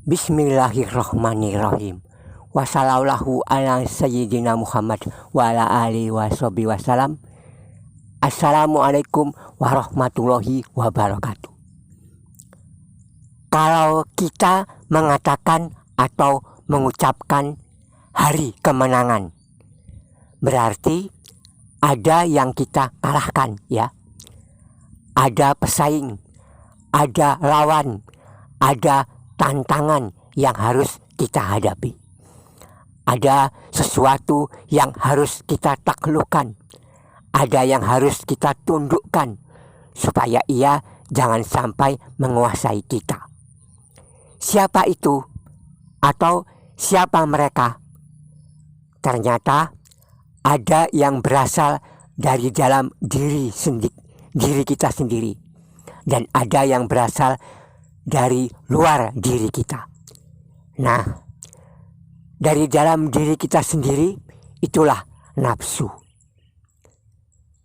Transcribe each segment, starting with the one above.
Bismillahirrahmanirrahim. Wassallallahu ala sayyidina Muhammad wa ala alihi washabihi wasallam. Assalamualaikum warahmatullahi wabarakatuh. Kalau kita mengatakan atau mengucapkan hari kemenangan, berarti ada yang kita kalahkan, ya. Ada pesaing, ada lawan, ada tantangan yang harus kita hadapi. Ada sesuatu yang harus kita taklukkan. Ada yang harus kita tundukkan supaya ia jangan sampai menguasai kita. Siapa itu? Atau siapa mereka? Ternyata ada yang berasal dari dalam diri kita sendiri. Dan ada yang berasal dari luar diri kita. Nah, dari dalam diri kita sendiri itulah nafsu.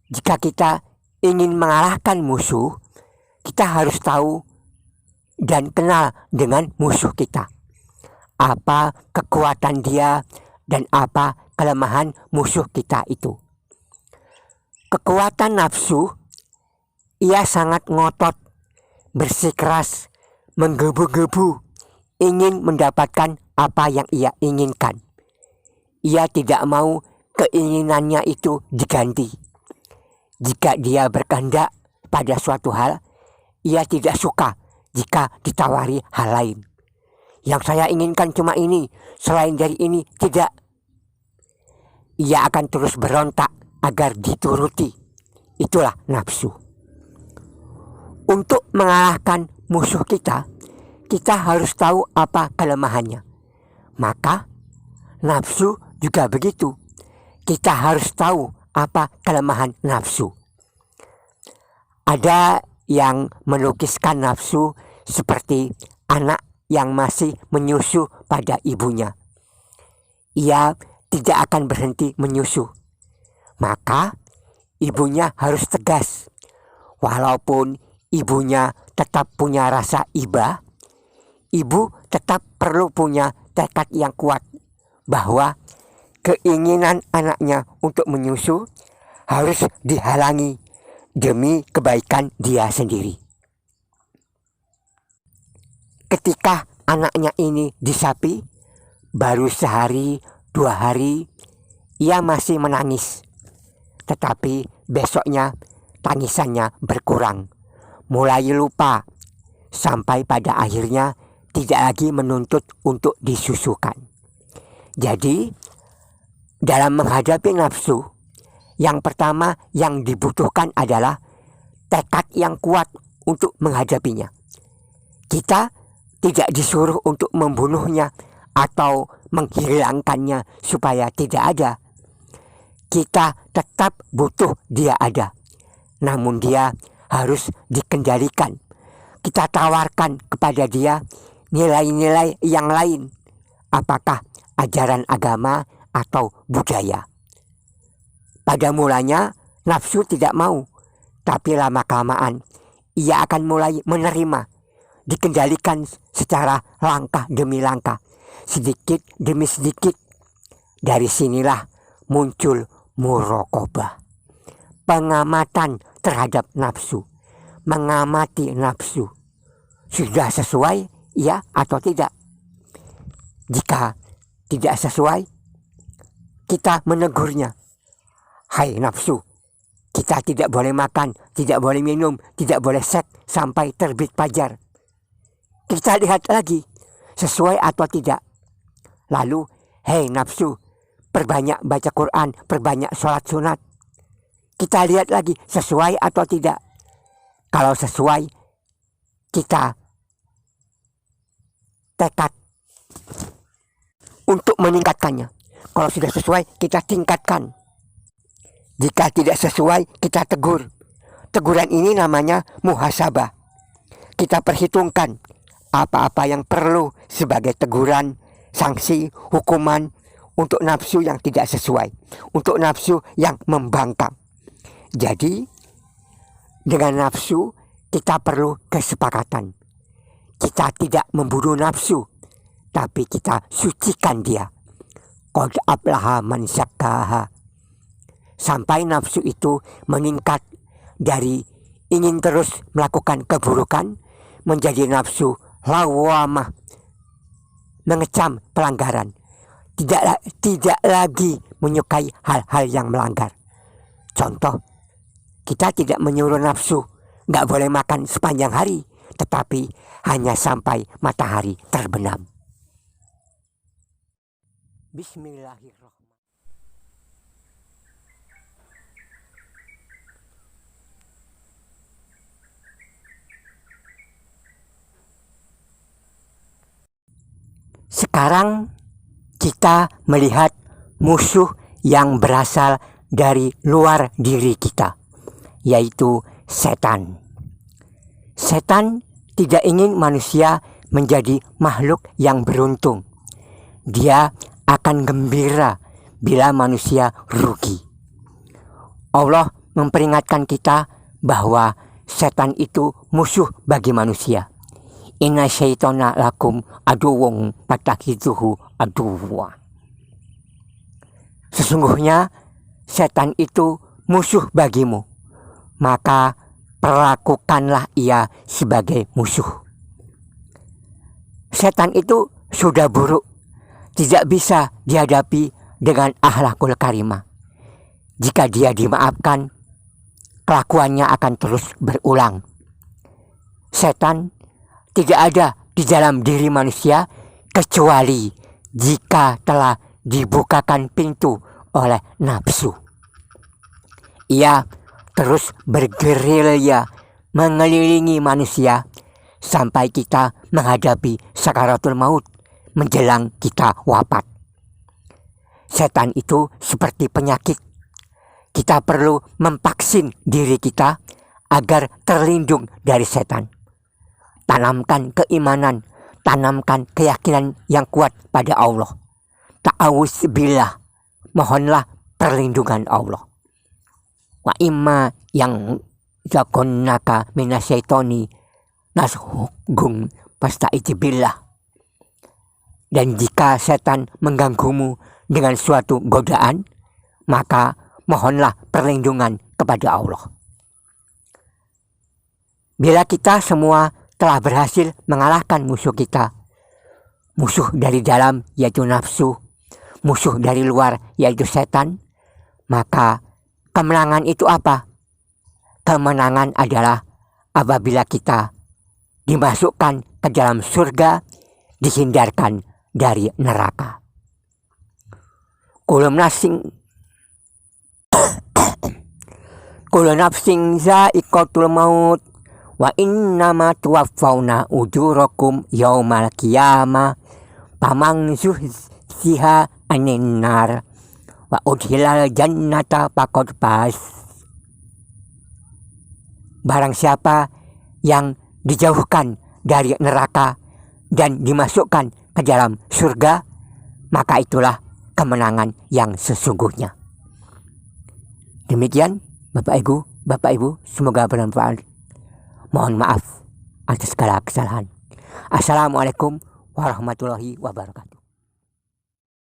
Jika kita ingin mengalahkan musuh, kita harus tahu dan kenal dengan musuh kita. Apa kekuatan dia dan apa kelemahan musuh kita itu. Kekuatan nafsu, ia sangat ngotot, bersikeras, menggebu-gebu, ingin mendapatkan apa yang ia inginkan. Ia tidak mau keinginannya itu diganti. Jika dia berkehendak pada suatu hal, ia tidak suka jika ditawari hal lain. Yang saya inginkan cuma ini, selain dari ini tidak. Ia akan terus berontak agar dituruti. Itulah nafsu. Untuk mengalahkan musuh kita harus tahu apa kelemahannya. Maka nafsu juga begitu. Kita harus tahu apa kelemahan nafsu. Ada yang melukiskan nafsu seperti anak yang masih menyusu pada ibunya. Ia tidak akan berhenti menyusu. Maka ibunya harus tegas. Walaupun ibunya tetap punya rasa iba, ibu tetap perlu punya tekad yang kuat bahwa keinginan anaknya untuk menyusu harus dihalangi demi kebaikan dia sendiri. Ketika anaknya ini disapi, baru sehari, 2 hari, ia masih menangis. Tetapi besoknya tangisannya berkurang. Mulai lupa, sampai pada akhirnya tidak lagi menuntut untuk disusukan. Jadi, dalam menghadapi nafsu, yang pertama yang dibutuhkan adalah tekad yang kuat untuk menghadapinya. Kita tidak disuruh untuk membunuhnya atau menghilangkannya supaya tidak ada. Kita tetap butuh dia ada, namun dia harus dikendalikan. Kita tawarkan kepada dia nilai-nilai yang lain. Apakah ajaran agama atau budaya? Pada mulanya nafsu tidak mau, tapi lama-kelamaan ia akan mulai menerima, dikendalikan secara langkah demi langkah, sedikit demi sedikit. Dari sinilah muncul muraqabah, pengamatan terhadap nafsu, mengamati nafsu. Sudah sesuai, ya atau tidak? Jika tidak sesuai, kita menegurnya. Hai nafsu, kita tidak boleh makan, tidak boleh minum, tidak boleh seks sampai terbit fajar. Kita lihat lagi, sesuai atau tidak. Lalu, hei nafsu, perbanyak baca Quran, perbanyak sholat sunat. Kita lihat lagi, sesuai atau tidak. Kalau sesuai, kita tekad untuk meningkatkannya. Kalau sudah sesuai, kita tingkatkan. Jika tidak sesuai, kita tegur. Teguran ini namanya muhasabah. Kita perhitungkan apa-apa yang perlu sebagai teguran, sanksi, hukuman untuk nafsu yang tidak sesuai, untuk nafsu yang membangkang. Jadi, dengan nafsu kita perlu kesepakatan. Kita tidak membunuh nafsu, tapi kita sucikan dia. Qad aflaha man zakkaha. Sampai nafsu itu meningkat dari ingin terus melakukan keburukan menjadi nafsu lawamah, mengecam pelanggaran, tidak lagi menyukai hal-hal yang melanggar. Contoh, kita tidak menyuruh nafsu nggak boleh makan sepanjang hari, tetapi hanya sampai matahari terbenam. Bismillahirrahmanirrahim. Sekarang kita melihat musuh yang berasal dari luar diri kita, yaitu setan. Setan tidak ingin manusia menjadi makhluk yang beruntung. Dia akan gembira bila manusia rugi. Allah memperingatkan kita bahwa setan itu musuh bagi manusia. Inna syaitana lakum aduwwun fattakhidhuhu aduwwa. Sesungguhnya setan itu musuh bagimu, maka perlakukanlah ia sebagai musuh. Setan itu sudah buruk, tidak bisa dihadapi dengan akhlakul karimah. Jika dia dimaafkan, kelakuannya akan terus berulang. Setan tidak ada di dalam diri manusia kecuali jika telah dibukakan pintu oleh nafsu. Ia terus bergerilya mengelilingi manusia sampai kita menghadapi sakaratul maut menjelang kita wafat. Setan itu seperti penyakit. Kita perlu memvaksin diri kita agar terlindung dari setan. Tanamkan keimanan, tanamkan keyakinan yang kuat pada Allah. Ta'awuz billah, mohonlah perlindungan Allah. Wa imma yang zakonnaka minasyaitoni nashugum fasta'idz billah. Dan jika setan mengganggumu dengan suatu godaan, maka mohonlah perlindungan kepada Allah. Bila kita semua telah berhasil mengalahkan musuh kita, musuh dari dalam yaitu nafsu, musuh dari luar yaitu setan, maka kemenangan itu apa? Kemenangan adalah apabila kita dimasukkan ke dalam surga, dihindarkan dari neraka. Kullu nafsin za'iqatul maut wa innama tuwaffawna ujurakum yaumal qiyamah faman zuhziha 'anil nar wa udkhilal jannata faqad faz. Barang siapa yang dijauhkan dari neraka dan dimasukkan ke dalam surga, maka itulah kemenangan yang sesungguhnya. Demikian Bapak Ibu, semoga bermanfaat. Mohon maaf atas segala kesalahan. Assalamualaikum warahmatullahi wabarakatuh.